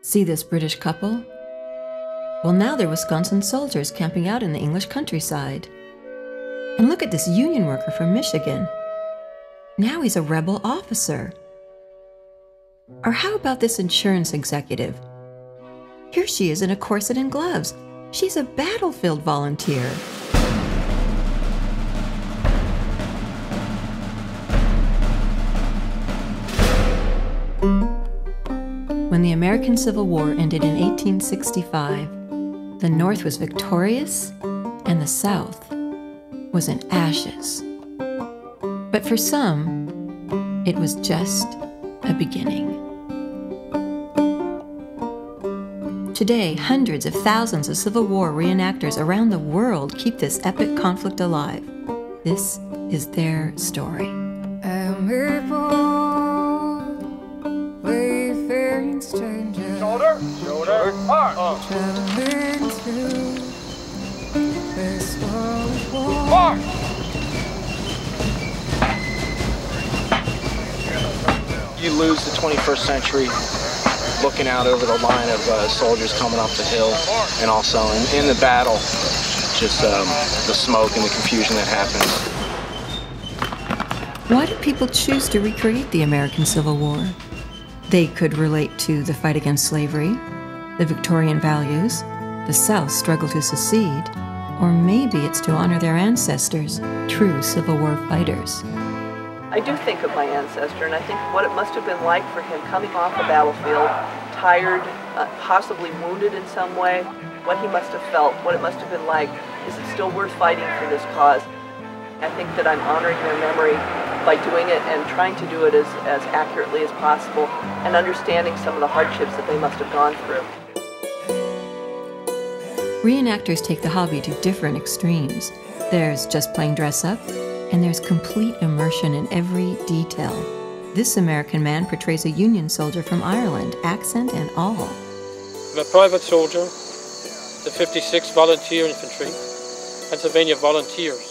See this British couple? Well, now they're Wisconsin soldiers camping out in the English countryside. And look at this union worker from Michigan. Now he's a rebel officer. Or how about this insurance executive? Here she is in a corset and gloves. She's a battlefield volunteer. When the American Civil War ended in 1865, the North was victorious and the South was in ashes. But for some, it was just a beginning. Today, hundreds of thousands of Civil War reenactors around the world keep this epic conflict alive. This is their story. Shoulder, shoulder, march. March. You lose the 21st century looking out over the line of soldiers coming up the hill, and also in the battle, just the smoke and the confusion that happens. Why did people choose to recreate the American Civil War? They could relate to the fight against slavery, the Victorian values, the South's struggle to secede, or maybe it's to honor their ancestors, true Civil War fighters. I do think of my ancestor, and I think what it must have been like for him coming off the battlefield, tired, possibly wounded in some way, what he must have felt, what it must have been like. Is it still worth fighting for this cause? I think that I'm honoring their memory by doing it and trying to do it as accurately as possible and understanding some of the hardships that they must have gone through. Reenactors take the hobby to different extremes. There's just plain dress up, and there's complete immersion in every detail. This American man portrays a Union soldier from Ireland, accent and all. I'm a private soldier, the 56th Volunteer Infantry, Pennsylvania Volunteers.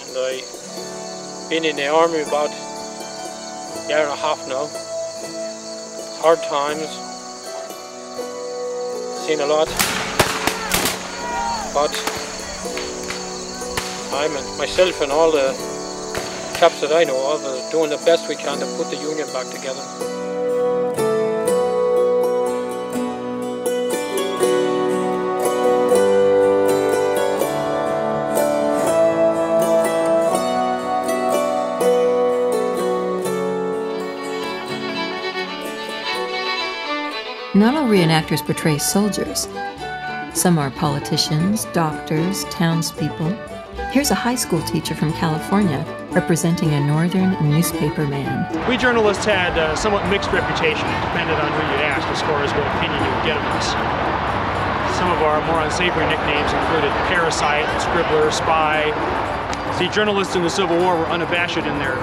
And I've been in the army about a year and a half now. Hard times, seen a lot, but myself and all the chaps that I know of are doing the best we can to put the Union back together. Not all reenactors portray soldiers. Some are politicians, doctors, townspeople. Here's a high school teacher from California representing a northern newspaper man. We journalists had a somewhat mixed reputation. It depended on who you asked as far as what opinion you would get of us. Some of our more unsavory nicknames included parasite, scribbler, spy. See, journalists in the Civil War were unabashed in their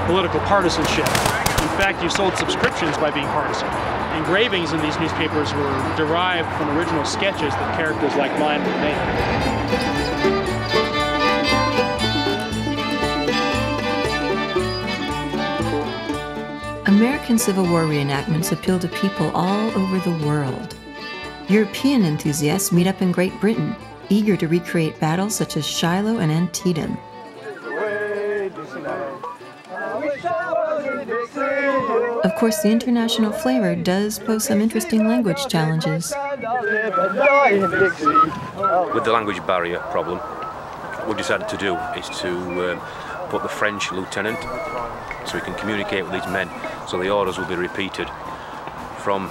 political partisanship. In fact, you sold subscriptions by being partisan. Engravings in these newspapers were derived from original sketches that characters like mine would make. American Civil War reenactments appeal to people all over the world. European enthusiasts meet up in Great Britain, eager to recreate battles such as Shiloh and Antietam. Of course, the international flavor does pose some interesting language challenges. With the language barrier problem, what we decided to do is to put the French lieutenant so he can communicate with these men, so the orders will be repeated from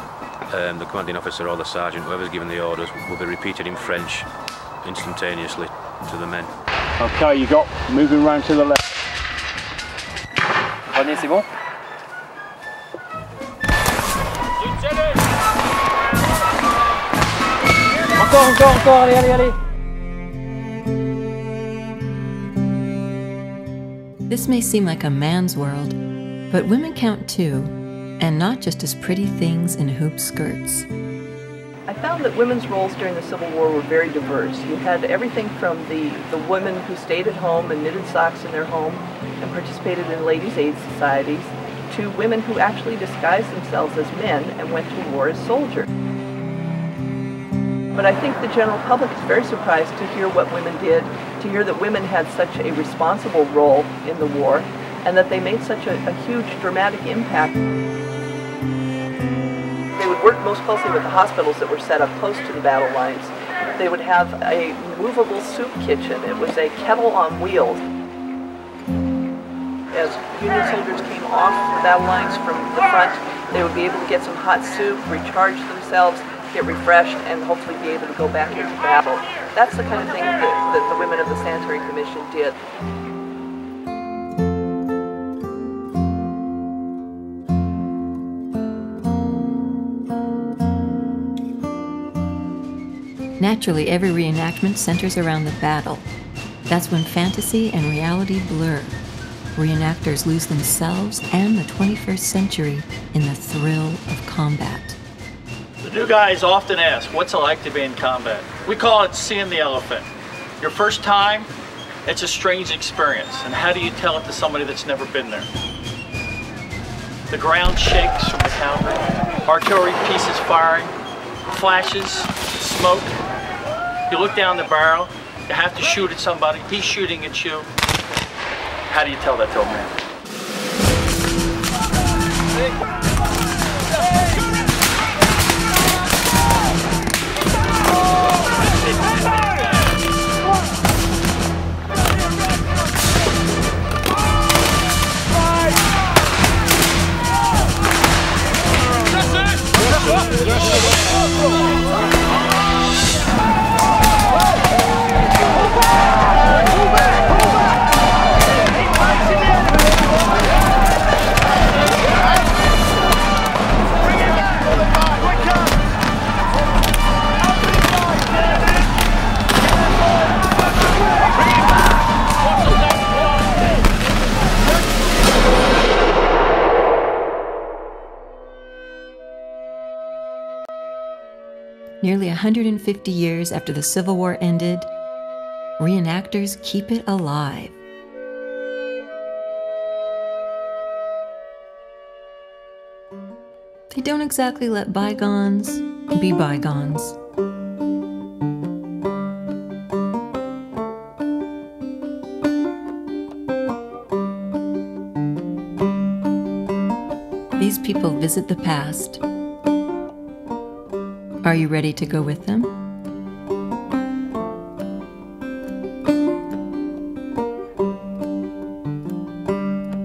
the commanding officer or the sergeant, whoever's given the orders, will be repeated in French instantaneously to the men. Okay, you got moving round to the left. René, c'est bon? Encore, allez. This may seem like a man's world, but women count too, and not just as pretty things in hoop skirts. I found that women's roles during the Civil War were very diverse. You had everything from the women who stayed at home and knitted socks in their home and participated in ladies' aid societies, to women who actually disguised themselves as men and went to war as soldiers. But I think the general public is very surprised to hear what women did, to hear that women had such a responsible role in the war, and that they made such a huge dramatic impact. They would work most closely with the hospitals that were set up close to the battle lines. They would have a movable soup kitchen. It was a kettle on wheels. As Union soldiers came off the battle lines from the front, they would be able to get some hot soup, recharge themselves, get refreshed, and hopefully be able to go back into battle. That's the kind of thing that the women of the Sanitary Commission did. Naturally, every reenactment centers around the battle. That's when fantasy and reality blur. Reenactors lose themselves and the 21st century in the thrill of combat. The new guys often ask, what's it like to be in combat? We call it seeing the elephant. Your first time, it's a strange experience. And how do you tell it to somebody that's never been there? The ground shakes from the cavalry, artillery pieces firing, flashes, smoke. You look down the barrel, you have to shoot at somebody, he's shooting at you. How do you tell that to a man? Nearly 150 years after the Civil War ended, reenactors keep it alive. They don't exactly let bygones be bygones. These people visit the past. Are you ready to go with them?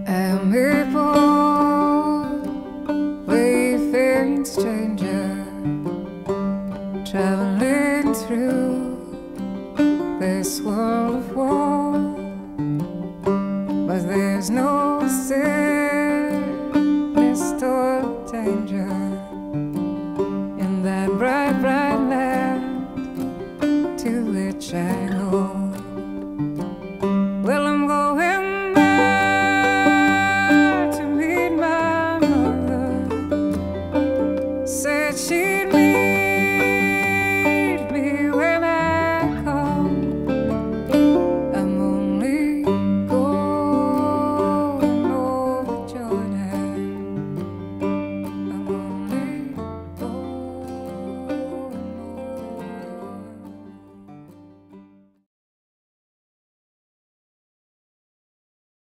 I'm a poor, wayfaring stranger, traveling through this world.